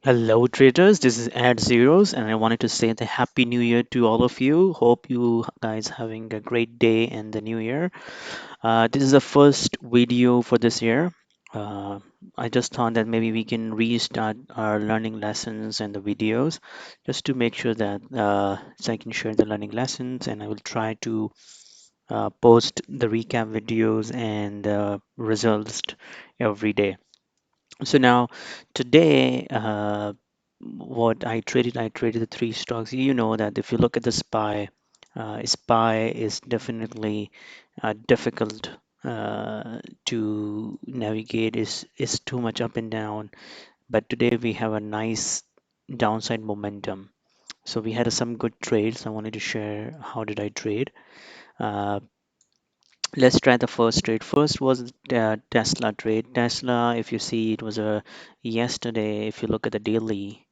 Hello, traders. This is Ad Zeros, and I wanted to say the Happy New Year to all of you. Hope you guys having a great day in the new year. This is the first video for this year. Uh, I just thought that maybe we can restart our learning lessons and the videos just to make sure that so I can share the learning lessons, and I will try to post the recap videos and results every day. So now today, what I traded the three stocks. You know that if you look at the SPY is definitely difficult to navigate. Is too much up and down. But today we have a nice downside momentum. So we had some good trades. I wanted to share how did I trade. Uh, let's try the first trade. First was the Tesla trade. Tesla, if you see, it was a yesterday. If you look at the daily,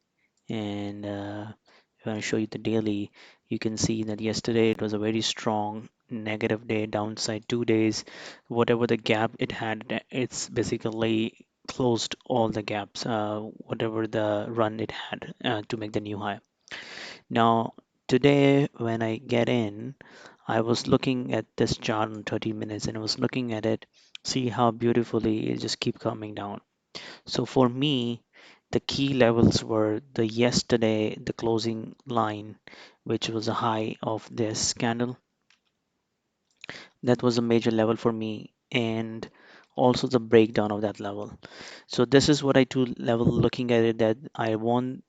and if I show you the daily, you can see that yesterday it was a very strong negative day, downside 2 days. Whatever the gap it had, it's basically closed all the gaps. Whatever the run it had to make the new high. Now, today when I get in, I was looking at this chart on 30 minutes and I was looking at it, see how beautifully it just keep coming down. So for me, the key levels were the yesterday, the closing line, which was a high of this candle. That was a major level for me, and also the breakdown of that level. So this is what I do level looking at it that I want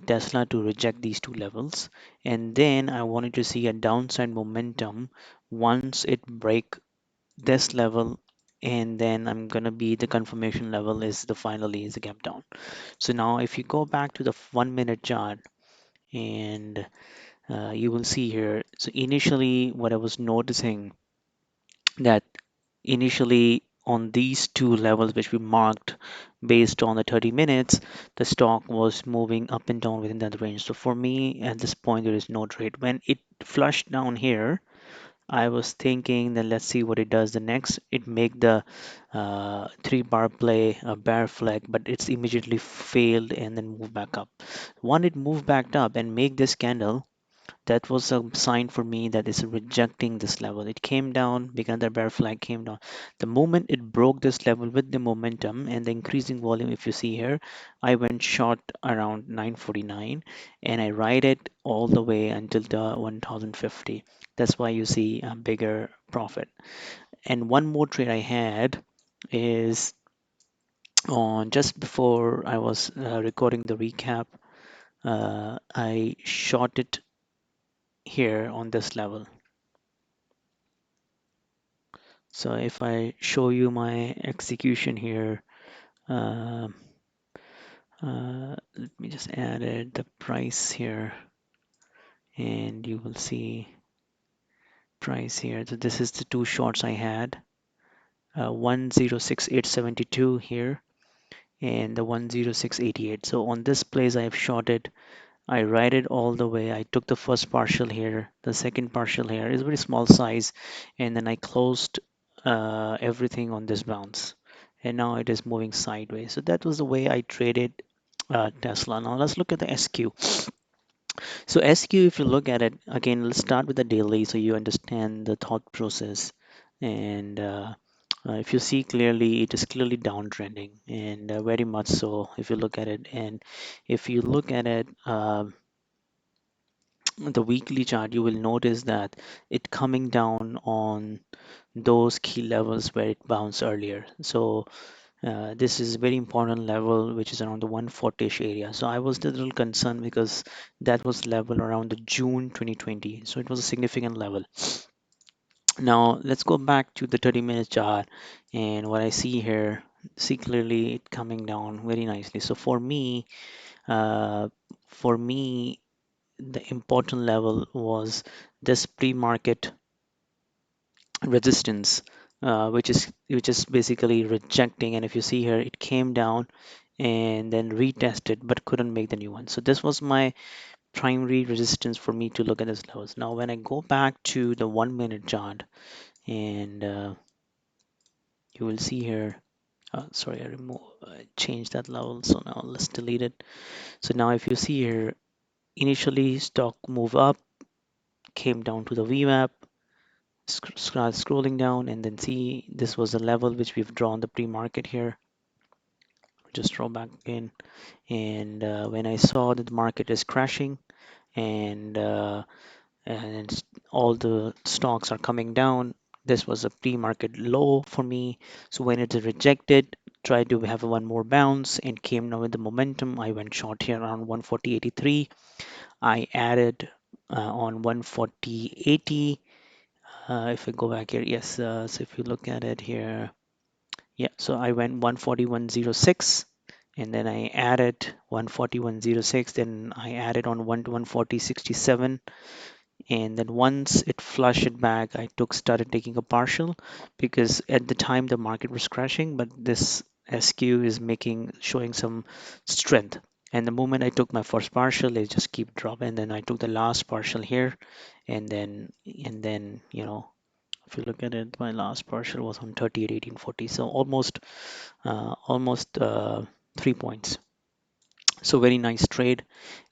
Tesla to reject these two levels, and then I wanted to see a downside momentum once it break this level, and then I'm gonna be the confirmation level is the finally is a gap down. So now if you go back to the 1 minute chart, and you will see here, so initially what I was noticing that initially on these two levels which we marked based on the 30 minutes, the stock was moving up and down within that range. So for me at this point there is no trade. When it flushed down here, I was thinking that let's see what it does the next. It make the three bar play a bear flag, but it's immediately failed and then move back up. When it moved back up and make this candle, that was a sign for me that it's rejecting this level. It came down because the bear flag came down. The moment it broke this level with the momentum and the increasing volume, if you see here, I went short around 949 and I ride it all the way until the 1050. That's why you see a bigger profit. And one more trade I had is on just before I was recording the recap. I short it here on this level. So if I show you my execution here, uh, let me just add it, the price here, and you will see price here. So this is the two shorts I had, 106872 here and the 10688. So on this place I have shorted. I ride it all the way. I took the first partial here, the second partial here is very small size, and then I closed everything on this bounce. And now it is moving sideways. So that was the way I traded Tesla. Now let's look at the SQ. So SQ, if you look at it again, let's start with the daily so you understand the thought process. And if you see clearly, it is clearly downtrending, and very much so if you look at it. And if you look at it, the weekly chart, you will notice that it coming down on those key levels where it bounced earlier. So this is very important level, which is around the 140ish area. So I was a little concerned because that was level around the June 2020. So it was a significant level. Now let's go back to the 30-minute chart, and what I see here, see clearly it coming down very nicely. So uh, for me, the important level was this pre-market resistance, which is basically rejecting. And if you see here, it came down and then retested but couldn't make the new one. So this was my primary resistance for me to look at these levels. Now when I go back to the 1 minute chart, and you will see here Sorry, I changed that level, so now let's delete it. So now if you see here, initially stock move up, came down to the VMAP, start scrolling down, and then see this was the level which we've drawn the pre-market here. Just scroll back in, and when I saw that the market is crashing and all the stocks are coming down, this was a pre-market low for me. So when it is rejected, tried to have one more bounce and came down with the momentum. I went short here around 140.83. I added on 140.80. If I go back here, yes. So if you look at it here, yeah. So I went 141.06, and then I added 141.06. Then I added on 140.67, and then once it flushed it back, I started taking a partial because at the time the market was crashing, but this SQ is showing some strength. And the moment I took my first partial, it just keep dropping. And then I took the last partial here, and then if you look at it, my last partial was on 38.1840, so almost 3 points. So very nice trade.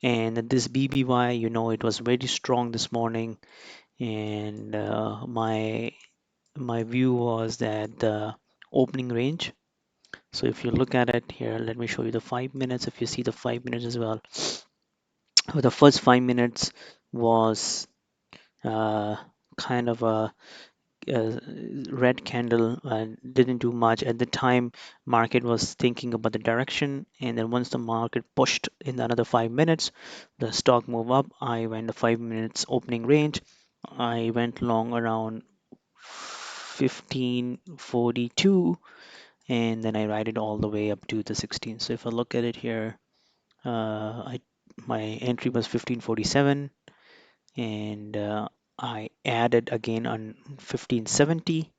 And this BBY, it was very strong this morning, and my view was that the opening range. So if you look at it here, let me show you the 5 minutes. If you see the 5 minutes as well, the first 5 minutes was uh, kind of a red candle, didn't do much at the time. Market was thinking about the direction, and then once the market pushed in another 5 minutes, the stock moved up. I went the 5 minutes opening range. I went long around 1542, and then I ride it all the way up to the 16. So if I look at it here, I my entry was 1547, and I added again on 1570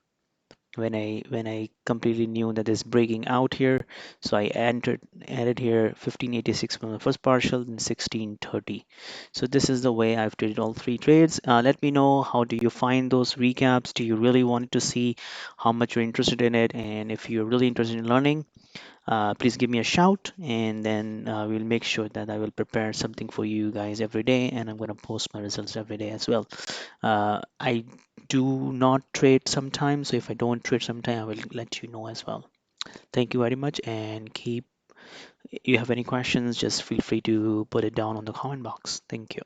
when I completely knew that it's breaking out here. So I added here 1586 from the first partial and 1630. So this is the way I've traded all three trades. Let me know, how do you find those recaps? Do you really want to see how much you're interested in it? And if you're really interested in learning, please give me a shout, and then we'll make sure that I will prepare something for you guys every day, and I'm going to post my results every day as well. I do not trade sometimes, so if I don't trade sometime, I will let you know as well. Thank you very much, and you have any questions, just feel free to put it down on the comment box. Thank you.